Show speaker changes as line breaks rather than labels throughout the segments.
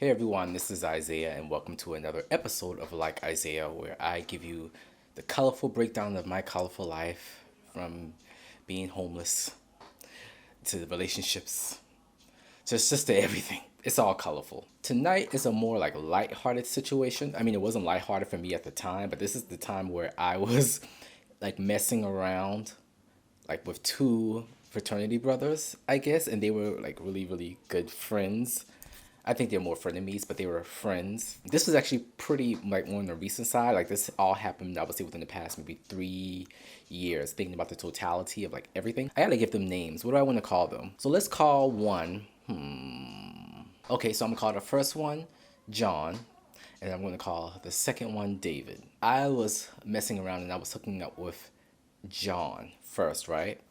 Hey everyone, this is Isaiah, and welcome to another episode of Like Isaiah, where I give you the colorful breakdown of my colorful life from being homeless to the relationships, just to everything. It's all colorful. Tonight is a more like lighthearted situation. I mean, it wasn't lighthearted for me at the time, but this is the time where I was like messing around like with two fraternity brothers, I guess, and they were like really, really good friends. I think they're more frenemies, but they were friends. This was actually pretty like on the recent side. Like this all happened, I would say, within the past maybe 3 years. Thinking about the totality of like everything, I gotta give them names. What do I want to call them? So let's call one. Okay, so I'm gonna call the first one John, and I'm gonna call the second one David. I was messing around and I was hooking up with John first, right?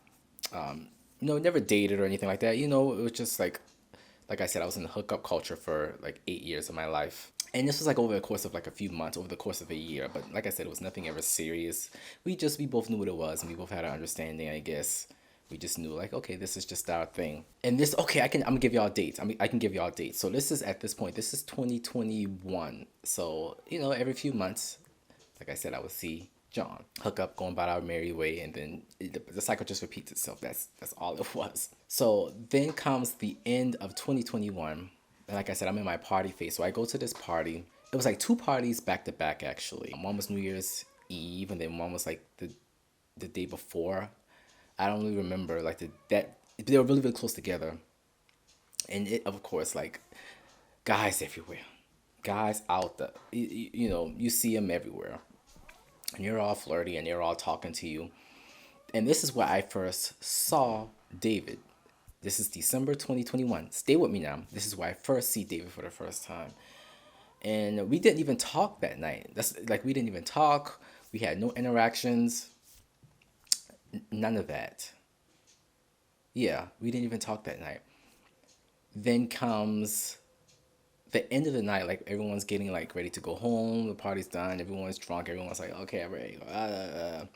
Never dated or anything like that. It was just like I said, I was in the hookup culture for like 8 years of my life. And this was like over the course of like a few months, over the course of a year. But like I said, it was nothing ever serious. We both knew what it was, and we both had an understanding, I guess. We just knew like, okay, this is just our thing. And this, okay, I'm gonna give y'all dates. I can give y'all dates. So this is at this point, this is 2021. So, every few months, like I said, I would see John hook up, going about our merry way, and then the cycle just repeats itself. That's all it was. So then comes the end of 2021, and like I said, I'm in my party phase. So I go to this party. It was like two parties back to back actually. One was New Year's Eve, and then one was like the day before. I don't really remember like that they were really really close together, and it of course like guys everywhere, guys out there. You see them everywhere and you're all flirty and they're all talking to you. And this is where I first saw David. This is December 2021. Stay with me now. This is where I first see David for the first time. And we didn't even talk that night. That's like we didn't even talk. We had no interactions. None of that. Yeah, we didn't even talk that night. Then comes the end of the night, like everyone's getting like ready to go home, the party's done, everyone's drunk, everyone's like, okay, I'm ready. And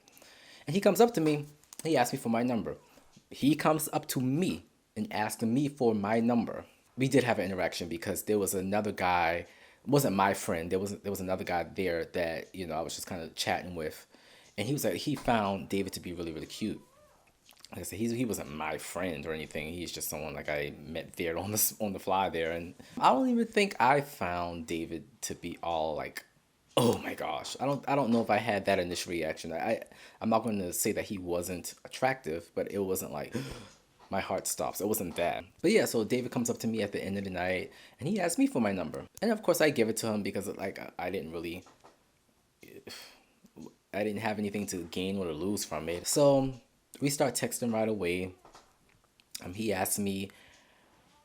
he comes up to me, he asked me for my number. He comes up to me and asked me for my number. We did have an interaction because there was another guy, it wasn't my friend, there was another guy there that, I was just kind of chatting with. And he was like, he found David to be really, really cute. Like I said, he wasn't my friend or anything. He's just someone like I met there on the fly there, and I don't even think I found David to be all like, oh my gosh. I don't know if I had that initial reaction. I'm not going to say that he wasn't attractive, but it wasn't like my heart stops. It wasn't that. But yeah, so David comes up to me at the end of the night, and he asked me for my number, and of course I give it to him because like I didn't really I didn't have anything to gain or to lose from it. So we start texting right away. He asked me,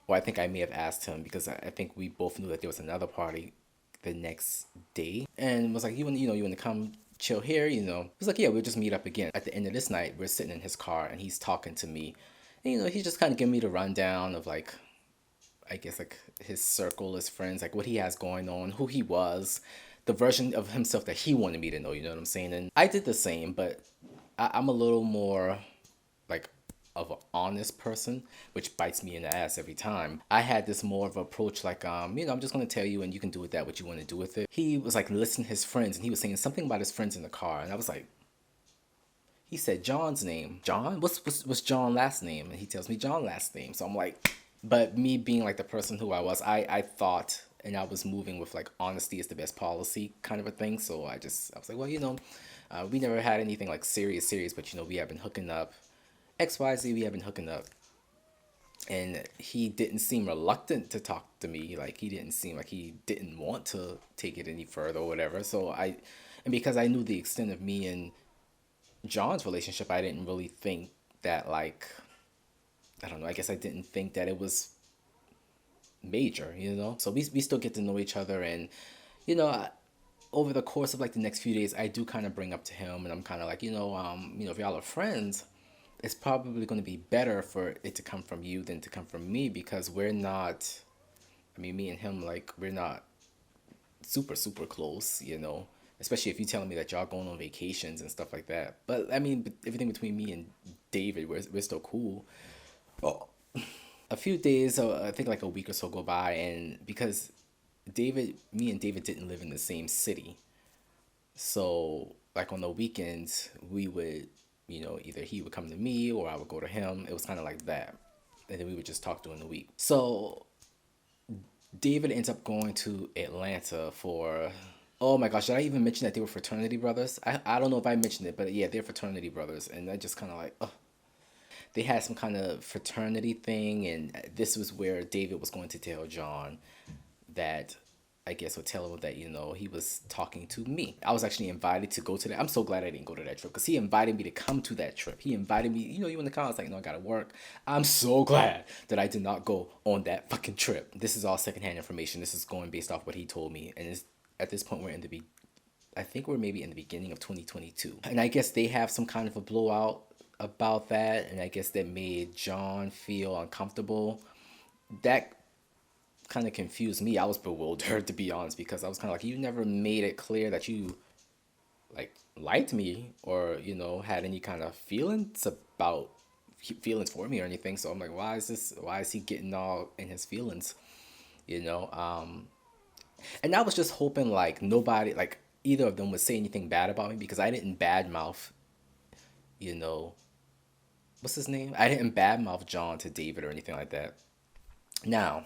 or I think I may have asked him because I think we both knew that there was another party the next day, and was like, you want to come chill here, He was like, yeah, we'll just meet up again. At the end of this night, we're sitting in his car, and he's talking to me, and he's just kind of giving me the rundown of like, I guess like his circle, his friends, like what he has going on, who he was, the version of himself that he wanted me to know. You know what I'm saying? And I did the same, but I'm a little more like of an honest person, which bites me in the ass every time. I had this more of an approach like, I'm just gonna tell you and you can do with that what you want to do with it. He was like listing his friends and he was saying something about his friends in the car, and I was like, he said John's name. John? What's John last name? And he tells me John last name. So I'm like, but me being like the person who I was, I thought and I was moving with like honesty is the best policy kind of a thing. So I was like, well, we never had anything like serious, but we have been hooking up. XYZ, we have been hooking up. And he didn't seem reluctant to talk to me. Like he didn't seem like he didn't want to take it any further or whatever. And because I knew the extent of me and John's relationship, I didn't really think that like, I don't know, I guess I didn't think that it was major. So we still get to know each other, and you know I, over the course of like the next few days, I do kind of bring up to him, and I'm kind of like, if y'all are friends, it's probably going to be better for it to come from you than to come from me because we're not. I mean, me and him, like, we're not super super close. Especially if you're telling me that y'all going on vacations and stuff like that. But I mean, everything between me and David, we're still cool. Oh. A few days, I think like a week or so go by, and because me and David didn't live in the same city. So, like on the weekends, we would, either he would come to me or I would go to him. It was kind of like that. And then we would just talk during the week. So, David ends up going to Atlanta for. Oh my gosh, did I even mention that they were fraternity brothers? I don't know if I mentioned it, but yeah, they're fraternity brothers. And I just kind of like, ugh. They had some kind of fraternity thing, and this was where David was going to tell John that I guess would tell him that he was talking to me. I was actually invited to go to that. I'm so glad I didn't go to that trip because he invited me to come to that trip. He invited me. You in the car. I was like, no, I gotta work. I'm so glad that I did not go on that fucking trip. This is all secondhand information. This is going based off what he told me, and at this point we're in the I think we're maybe in the beginning of 2022. And I guess they have some kind of a blowout about that, and I guess that made John feel uncomfortable. That kind of confused me. I was bewildered to be honest because I was kind of like, you never made it clear that you like liked me or had any kind of feelings for me or anything. So I'm like, why is he getting all in his feelings? You know, and I was just hoping like nobody like either of them would say anything bad about me because I didn't badmouth, you know, what's his name? I didn't badmouth John to David or anything like that. Now,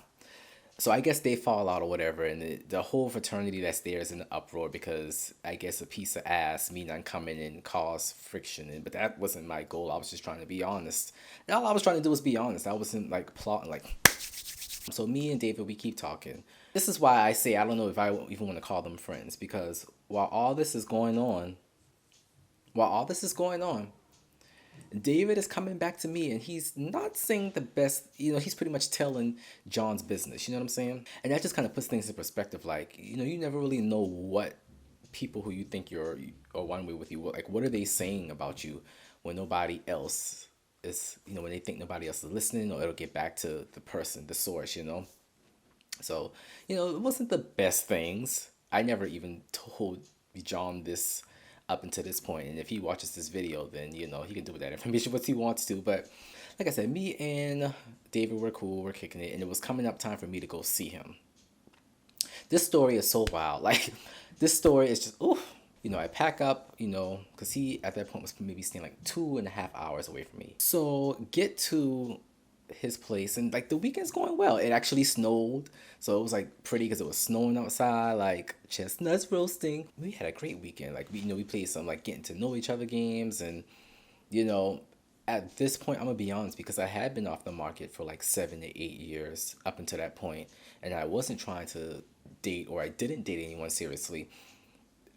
so I guess they fall out or whatever, and the whole fraternity that's there is in an uproar because I guess a piece of ass me not coming and cause friction. But that wasn't my goal. I was just trying to be honest. And all I was trying to do was be honest. I wasn't like plotting like. So me and David, we keep talking. This is why I say I don't know if I even want to call them friends because while all this is going on, David is coming back to me and he's not saying the best, he's pretty much telling John's business, you know what I'm saying? And that just kind of puts things in perspective. Like, you never really know what people who you think are one way with you, like, what are they saying about you when nobody else is, when they think nobody else is listening or it'll get back to the person, the source. So, it wasn't the best things. I never even told John this up until this point. And if he watches this video, then, he can do with that information what he wants to. But like I said, me and David were cool, we're kicking it. And it was coming up time for me to go see him. This story is so wild. Like, this story is just, ooh. I pack up, because he at that point was maybe staying like 2.5 hours away from me. So get to his place and like the weekend's going well. It actually snowed, so it was like pretty because it was snowing outside, like chestnuts roasting. We had a great weekend. Like we played some like getting to know each other games, and you know at this point I'm gonna be honest because I had been off the market for like 7 to 8 years up until that point, and I wasn't trying to date or I didn't date anyone seriously.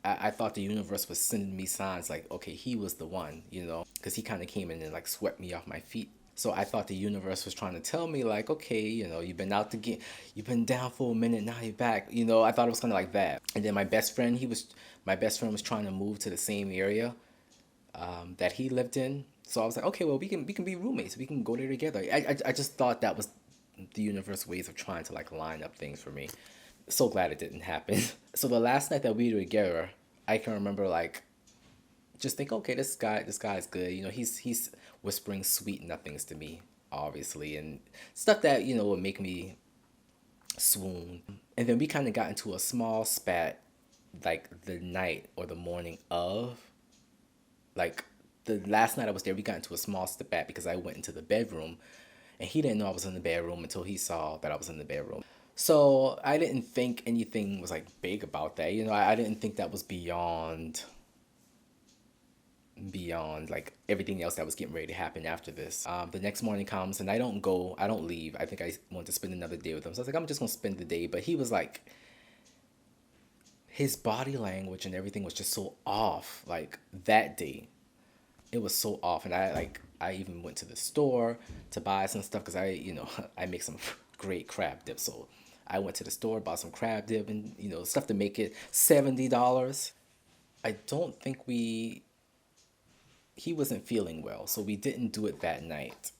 I thought the universe was sending me signs like, okay, he was the one, because he kind of came in and like swept me off my feet. So I thought the universe was trying to tell me like, okay, you've been out the game, you've been down for a minute, now you're back. I thought it was kind of like that. And then my best friend was trying to move to the same area that he lived in. So I was like, okay, well we can be roommates, we can go there together. I just thought that was the universe ways of trying to like line up things for me. So glad it didn't happen. So the last night that we were together, I can remember like just think, okay, this guy is good. He's whispering sweet nothings to me, obviously, and stuff that would make me swoon. And then we kind of got into a small spat, like the night or the morning of, like the last night I was there. We got into a small spat because I went into the bedroom, and he didn't know I was in the bedroom until he saw that I was in the bedroom. So I didn't think anything was like big about that. I didn't think that was beyond like everything else that was getting ready to happen after this. The next morning comes and I don't leave. I think I want to spend another day with him. So I was like, I'm just gonna spend the day. But he was like, his body language and everything was just so off. Like that day, it was so off. And I even went to the store to buy some stuff because I make some great crab dip. So I went to the store, bought some crab dip and stuff to make it $70. I don't think he wasn't feeling well, so we didn't do it that night.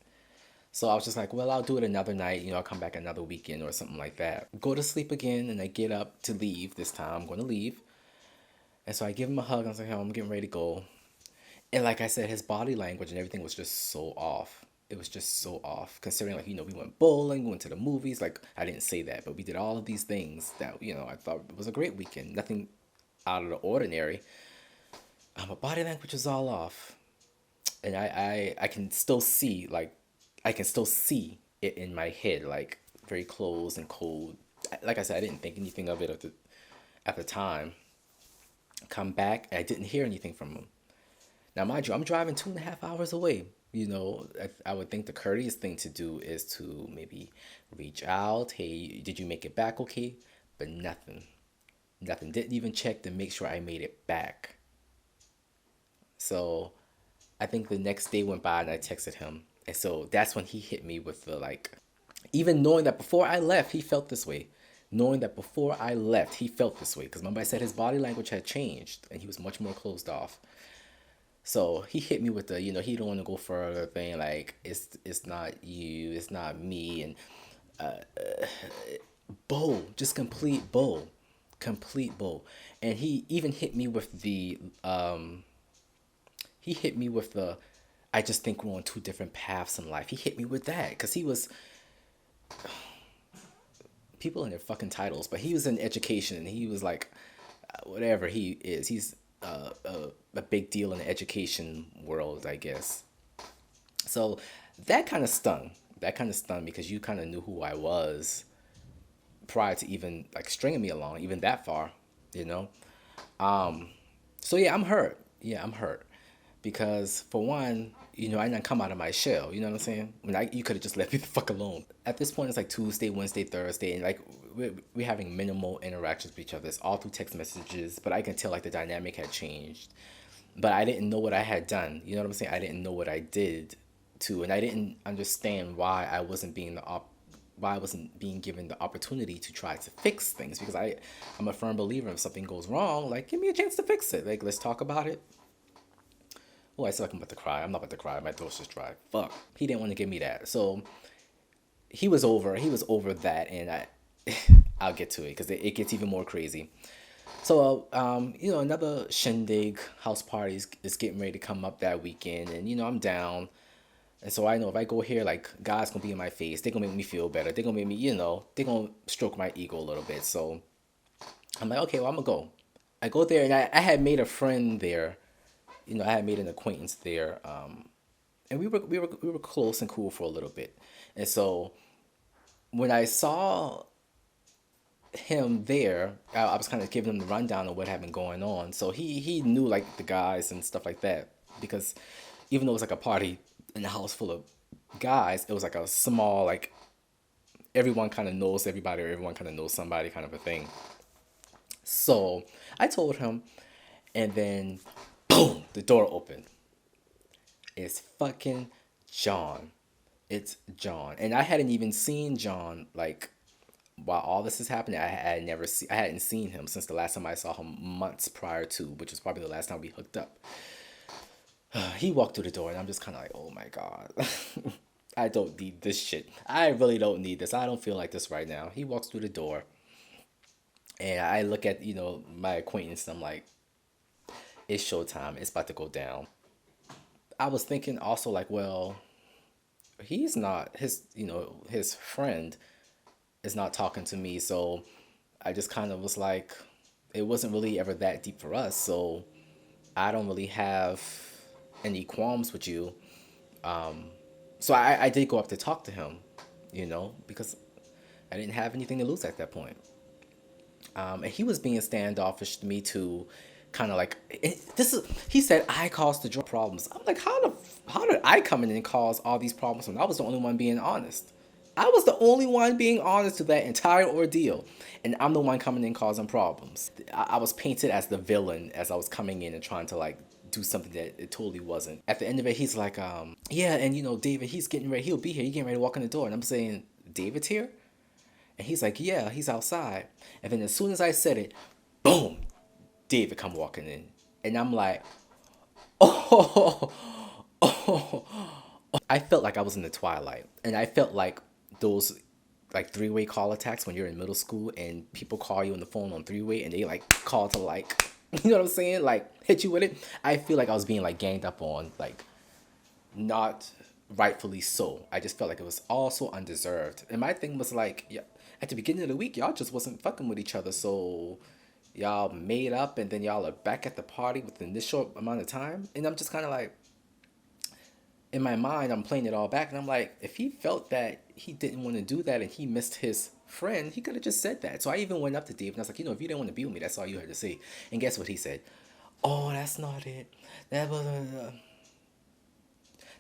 So I was just like, well, I'll do it another night, I'll come back another weekend or something like that. Go to sleep again, and I get up to leave this time. I'm going to leave. And so I give him a hug. I was like, oh, I'm getting ready to go. And like I said, his body language and everything was just so off. it was just so off. Considering like we went bowling, we went to the movies. Like I didn't say that, but we did all of these things that I thought it was a great weekend. Nothing out of the ordinary. My body language was all off, and I can still see I can still see it in my head, like very close and cold. Like I said, I didn't think anything of it at the time. Come back, I didn't hear anything from him. Now, mind you, I'm driving 2.5 hours away. I would think the courteous thing to do is to maybe reach out. Hey, did you make it back okay? But nothing. Nothing. Didn't even check to make sure I made it back. So I think the next day went by and I texted him. And so that's when he hit me with the like, even knowing that before I left, he felt this way. Knowing that before I left, he felt this way. Because remember, I said his body language had changed and he was much more closed off. So he hit me with the, he don't want to go further thing. Like, it's not you, it's not me. And bull, just complete bull. Complete bull. And he even hit me with the, I just think we're on two different paths in life. He hit me with that because he was, people in their fucking titles, but he was in education and he was like, whatever he is, he's a big deal in the education world, I guess. So that kind of stung. That kind of stung because you kind of knew who I was prior to even like stringing me along, even that far, you know. So yeah, I'm hurt. Yeah, I'm hurt because for one, I didn't come out of my shell. You know what I'm saying? You could have just left me the fuck alone. At this point, it's like Tuesday, Wednesday, Thursday, and like we're having minimal interactions with each other. It's all through text messages, but I can tell like the dynamic had changed. But I didn't know what I had done. You know what I'm saying? I didn't know what I did and I didn't understand why I wasn't being given the opportunity to try to fix things because I'm a firm believer if something goes wrong, like give me a chance to fix it. Like let's talk about it. Oh, I said like I'm about to cry. I'm not about to cry. My throat's just dry. Fuck. He didn't want to give me that. So he was over that and I'll get to it because it gets even more crazy. So, another shindig house party is getting ready to come up that weekend, and I'm down. And so I know if I go here, like God's gonna be in my face. They're gonna make me feel better. They're gonna make me, they're gonna stroke my ego a little bit. So I'm like, okay, well I'm gonna go. I go there, and I had made a friend there. I had made an acquaintance there, and we were close and cool for a little bit. And so when I saw him there, I was kind of giving him the rundown of what had been going on. So he knew like the guys and stuff like that because even though it was like a party in a house full of guys, it was like a small like everyone kind of knows everybody or everyone kind of knows somebody kind of a thing. So I told him, and then boom, the door opened. It's fucking John. It's John, and I hadn't even seen John like while all this is happening. I hadn't seen him since the last time I saw him months prior to, which was probably the last time we hooked up. He walked through the door, and I'm just kind of like, oh my god, I don't need this shit. I really don't need this. I don't feel like this right now. He walks through the door, and I look at my acquaintance, and I'm like, it's showtime. It's about to go down. I was thinking also like, well, he's not his friend is not talking to me, so I just kind of was like, it wasn't really ever that deep for us, so I don't really have any qualms with you. So I did go up to talk to him, because I didn't have anything to lose at that point. And he was being standoffish to me to kind of like he said I caused the drug problems. I'm like, how did I come in and cause all these problems when I was the only one being honest? I was the only one being honest to that entire ordeal, and I'm the one coming in causing problems. I was painted as the villain as I was coming in and trying to like do something that it totally wasn't. At the end of it, he's like, yeah, and David, he's getting ready. He'll be here. He's getting ready to walk in the door, and I'm saying, David's here, and he's like, yeah, he's outside. And then as soon as I said it, boom, David come walking in, and I'm like, oh, I felt like I was in the twilight, and I felt like those like three-way call attacks when you're in middle school and people call you on the phone on three-way and they like call to like you know what I'm saying, like hit you with it. I feel like I was being like ganged up on, like not rightfully so. I just felt like it was all so undeserved. And my thing was like, yeah, at the beginning of the week, y'all just wasn't fucking with each other, so y'all made up, and then y'all are back at the party within this short amount of time. And I'm just kind of like, in my mind, I'm playing it all back, and I'm like, if he felt that he didn't want to do that and he missed his friend, he could have just said that. So I even went up to Dave and I was like, if you didn't want to be with me, that's all you had to say. And guess what he said? Oh, that's not it. That was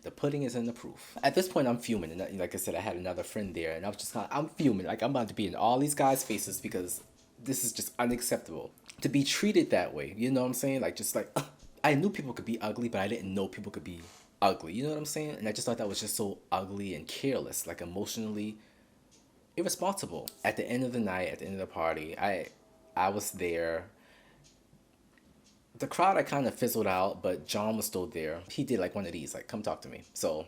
the pudding is in the proof. At this point, I'm fuming, and like I said, I had another friend there, and I was just kind of, I'm fuming, like I'm about to be in all these guys' faces because this is just unacceptable to be treated that way. You know what I'm saying? Like just like I knew people could be ugly, but I didn't know people could be ugly. You know what I'm saying? And I just thought that was just so ugly and careless, like emotionally irresponsible. At the end of the night, at the end of the party, I was there. The crowd I kind of fizzled out, but John was still there. He did like one of these, like, come talk to me. So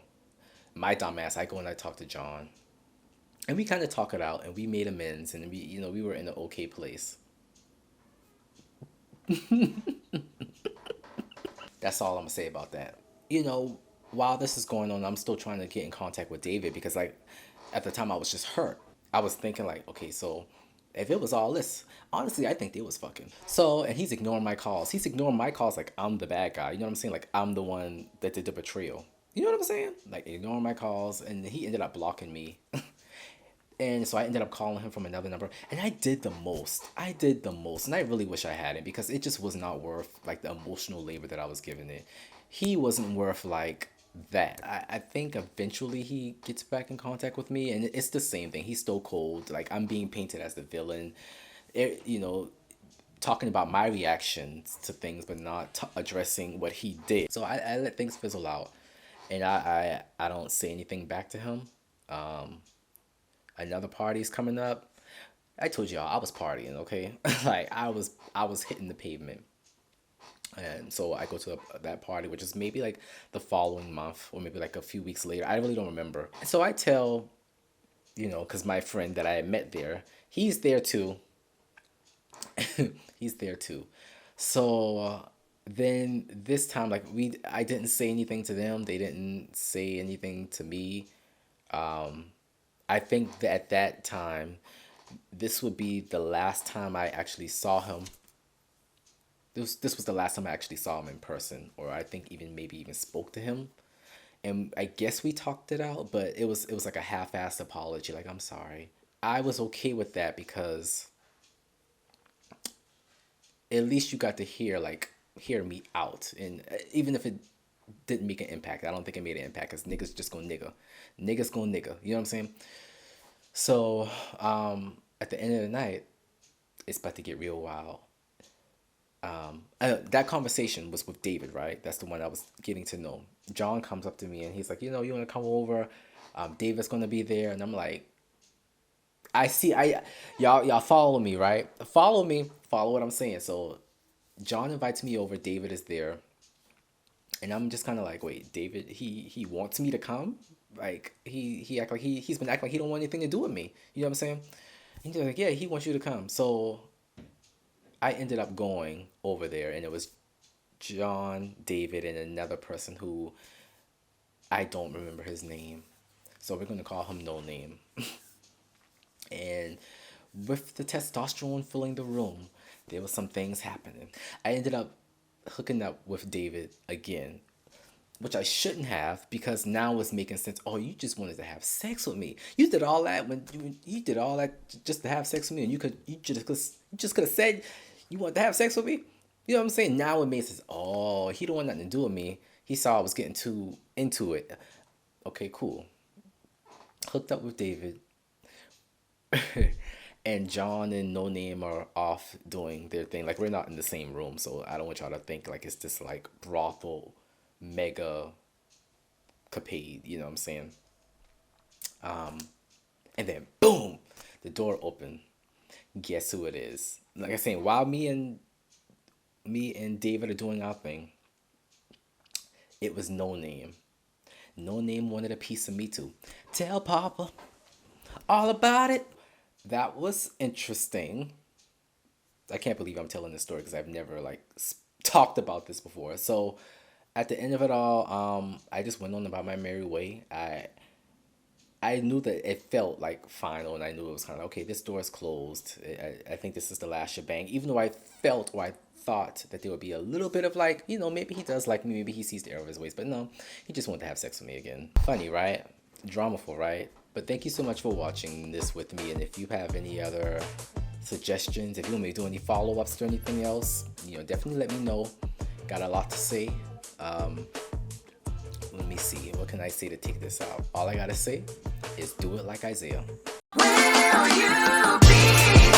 my dumbass, I go and I talk to John. And we kind of talk it out and we made amends and we were in an okay place. That's all I'm gonna say about that. While this is going on, I'm still trying to get in contact with David because like at the time I was just hurt. I was thinking like, okay, so if it was all this, honestly, I think they was fucking. So, and he's ignoring my calls. He's ignoring my calls like I'm the bad guy. You know what I'm saying? Like I'm the one that did the betrayal. You know what I'm saying? Like ignoring my calls, and he ended up blocking me. And so I ended up calling him from another number, and I did the most. I did the most, and I really wish I hadn't because it just was not worth like the emotional labor that I was giving it. He wasn't worth like that. I think eventually he gets back in contact with me, and it's the same thing. He's still cold. Like I'm being painted as the villain. Talking about my reactions to things, but not addressing what he did. So I let things fizzle out, and I don't say anything back to him. Another party's coming up. I told y'all I was partying, okay? Like I was hitting the pavement. And so I go to that party, which is maybe like the following month or maybe like a few weeks later. I really don't remember. So I tell, because my friend that I had met there, he's there too. He's there too. So then this time, like I didn't say anything to them. They didn't say anything to me. I think that at that time, this would be the last time I actually saw him. This was the last time I actually saw him in person, or I think even maybe even spoke to him. And I guess we talked it out, but it was like a half-assed apology, like I'm sorry. I was okay with that because at least you got to hear me out, and even if it didn't make an impact, I don't think it made an impact because niggas just gonna niggas gonna nigga. You know what I'm saying? So at the end of the night, it's about to get real wild. That conversation was with David, right? That's the one I was getting to know. John comes up to me and he's like, you want to come over? David's gonna be there, and I'm like, I see, y'all follow me, right? Follow me, follow what I'm saying. So John invites me over. David is there, and I'm just kind of like, wait, David, he wants me to come? Like he act like he's been acting like he don't want anything to do with me. You know what I'm saying? And he's like, yeah, he wants you to come. So I ended up going over there, and it was John, David, and another person who I don't remember his name. So we're gonna call him No Name. And with the testosterone filling the room, there was some things happening. I ended up hooking up with David again, which I shouldn't have because now it's making sense. Oh, you just wanted to have sex with me. You did all that when you did all that just to have sex with me, and you just could have said you wanted to have sex with me. You know what I'm saying? Now it makes sense. Oh, he don't want nothing to do with me. He saw I was getting too into it. Okay, cool. Hooked up with David. And John and No Name are off doing their thing. Like we're not in the same room, so I don't want y'all to think like it's this like brothel mega capade, you know what I'm saying? And then boom, the door opened. Guess who it is? Like I saying, while me and David are doing our thing, it was No Name. No Name wanted a piece of me too. Tell Papa all about it. That was interesting. I can't believe I'm telling this story because I've never like talked about this before. So at the end of it all, I just went on about my merry way. I knew that it felt like final, and I knew it was kind of okay. This door is closed. I think this is the last shebang. Even though I felt or I thought that there would be a little bit of like, maybe he does like me, maybe he sees the error of his ways, but no, he just wanted to have sex with me again. Funny, right? Dramaful, right? But thank you so much for watching this with me, and if you have any other suggestions, if you want me to do any follow-ups or anything else, definitely let me know. Got a lot to say. Let me see. What can I say to take this out? All I gotta say is do it like Isaiah. Will you be